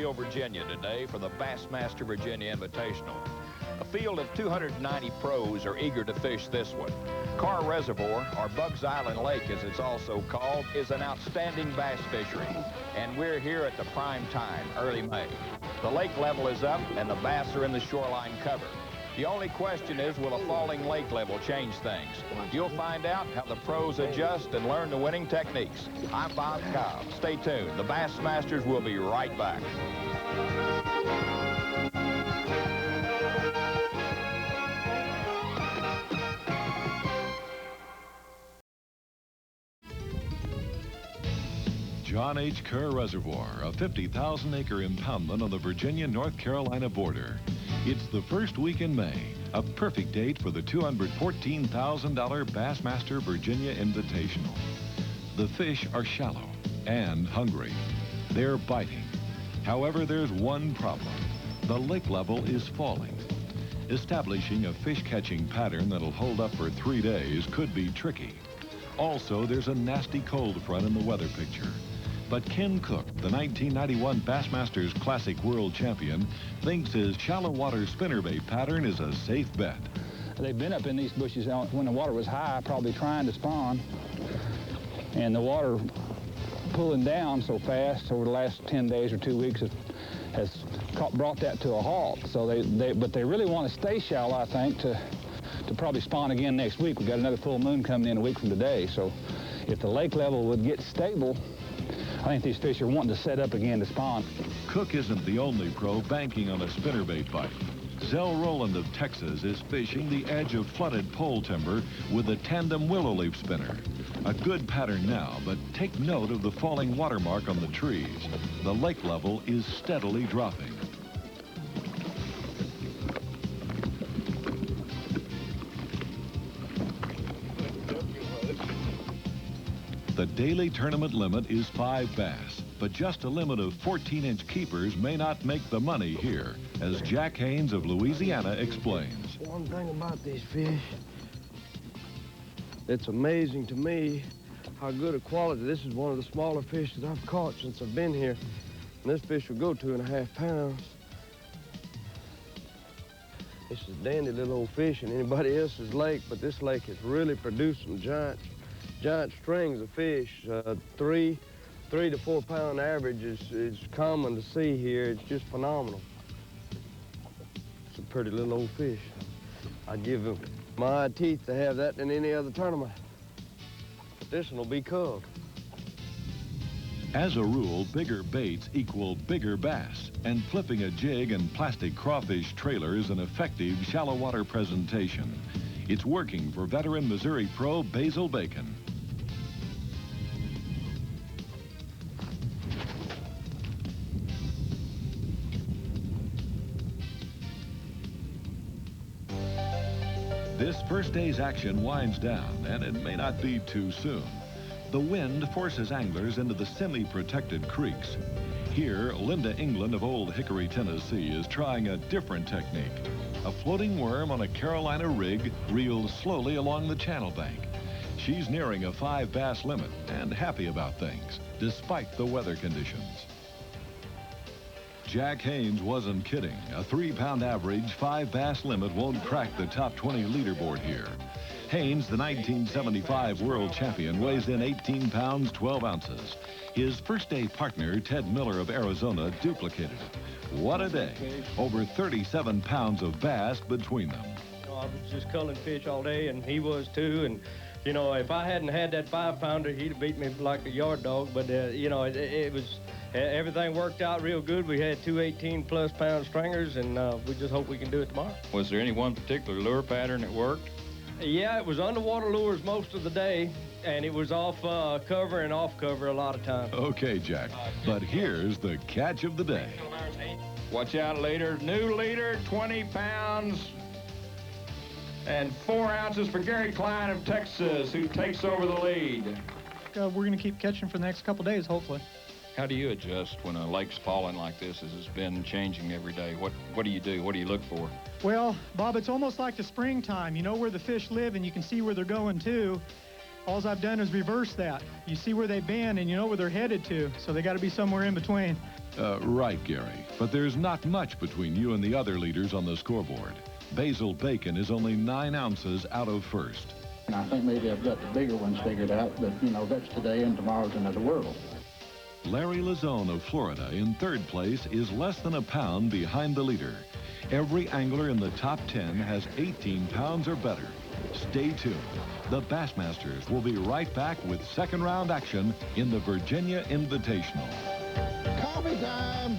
Mobile, Virginia today for the Bassmaster Virginia Invitational. A field of 290 pros are eager to fish this one. Carr Reservoir, or Bugs Island Lake as it's also called, is an outstanding bass fishery, and we're here at the prime time, early May. The lake level is up and the bass are in the shoreline cover. The only question is, will a falling lake level change things? You'll find out how the pros adjust and learn the winning techniques. I'm Bob Cobb. Stay tuned. The Bassmasters will be right back. John H. Kerr Reservoir, a 50,000-acre impoundment on the Virginia-North Carolina border. It's the first week in May, a perfect date for the $214,000 Bassmaster Virginia Invitational. The fish are shallow and hungry. They're biting. However, there's one problem. The lake level is falling. Establishing a fish-catching pattern that'll hold up for 3 days could be tricky. Also, there's a nasty cold front in the weather picture. But Ken Cook, the 1991 Bassmasters Classic World Champion, thinks his shallow water spinnerbait pattern is a safe bet. They've been up in these bushes when the water was high, probably trying to spawn. And the water pulling down so fast over the last 10 days or 2 weeks has brought that to a halt. So but they really want to stay shallow, I think, to probably spawn again next week. We've got another full moon coming in a week from today. So if the lake level would get stable, I think these fish are wanting to set up again to spawn. Cook isn't the only pro banking on a spinnerbait bite. Zell Rowland of Texas is fishing the edge of flooded pole timber with a tandem willow leaf spinner. A good pattern now, but take note of the falling watermark on the trees. The lake level is steadily dropping. The daily tournament limit is 5 bass, but just a limit of 14-inch keepers may not make the money here, as Jack Haynes of Louisiana explains. One thing about these fish, it's amazing to me how good a quality. This is one of the smaller fish that I've caught since I've been here. And this fish will go 2.5 pounds. This is a dandy little old fish in anybody else's lake, but this lake has really produced some giant strings of fish. 3 to 4 pound average is common to see here. It's just phenomenal. It's a pretty little old fish. I'd give him my teeth to have that in any other tournament. But this one will be cub. As a rule, bigger baits equal bigger bass, and flipping a jig and plastic crawfish trailer is an effective shallow water presentation. It's working for veteran Missouri pro Basil Bacon. This first day's action winds down, and it may not be too soon. The wind forces anglers into the semi-protected creeks. Here, Linda England of Old Hickory, Tennessee, is trying a different technique. A floating worm on a Carolina rig reels slowly along the channel bank. She's nearing a 5 bass limit and happy about things, despite the weather conditions. Jack Haynes wasn't kidding. A 3-pound average 5 bass limit won't crack the top 20 leaderboard here. Haynes, the 1975 world champion, weighs in 18 pounds, 12 ounces. His first-day partner, Ted Miller of Arizona, duplicated it. What a day. Over 37 pounds of bass between them. I was just culling fish all day, and he was too. And, you know, if I hadn't had that 5-pounder, he'd have beat me like a yard dog. But, you know, it was... Everything worked out real good. We had 2 18-plus pound stringers, and we just hope we can do it tomorrow. Was there any one particular lure pattern that worked? Yeah, it was underwater lures most of the day, and it was off cover and off cover a lot of times. Okay, Jack, but here's the catch of the day. Watch out, leader. New leader, 20 pounds and 4 ounces for Gary Klein of Texas, who takes over the lead. We're going to keep catching for the next couple days, hopefully. How do you adjust when a lake's falling like this, as it's been changing every day? What do you do? What do you look for? Well, Bob, it's almost like the springtime. You know where the fish live, and you can see where they're going to. All I've done is reverse that. You see where they've been, and you know where they're headed to, so they got to be somewhere in between. Right, Gary. But there's not much between you and the other leaders on the scoreboard. Basil Bacon is only 9 ounces out of first. And I think maybe I've got the bigger ones figured out, but, you know, that's today and tomorrow's another world. Larry Lazone of Florida in 3rd place is less than a pound behind the leader. Every angler in the top 10 has 18 pounds or better. Stay tuned. The Bassmasters will be right back with second round action in the Virginia Invitational. Coffee time!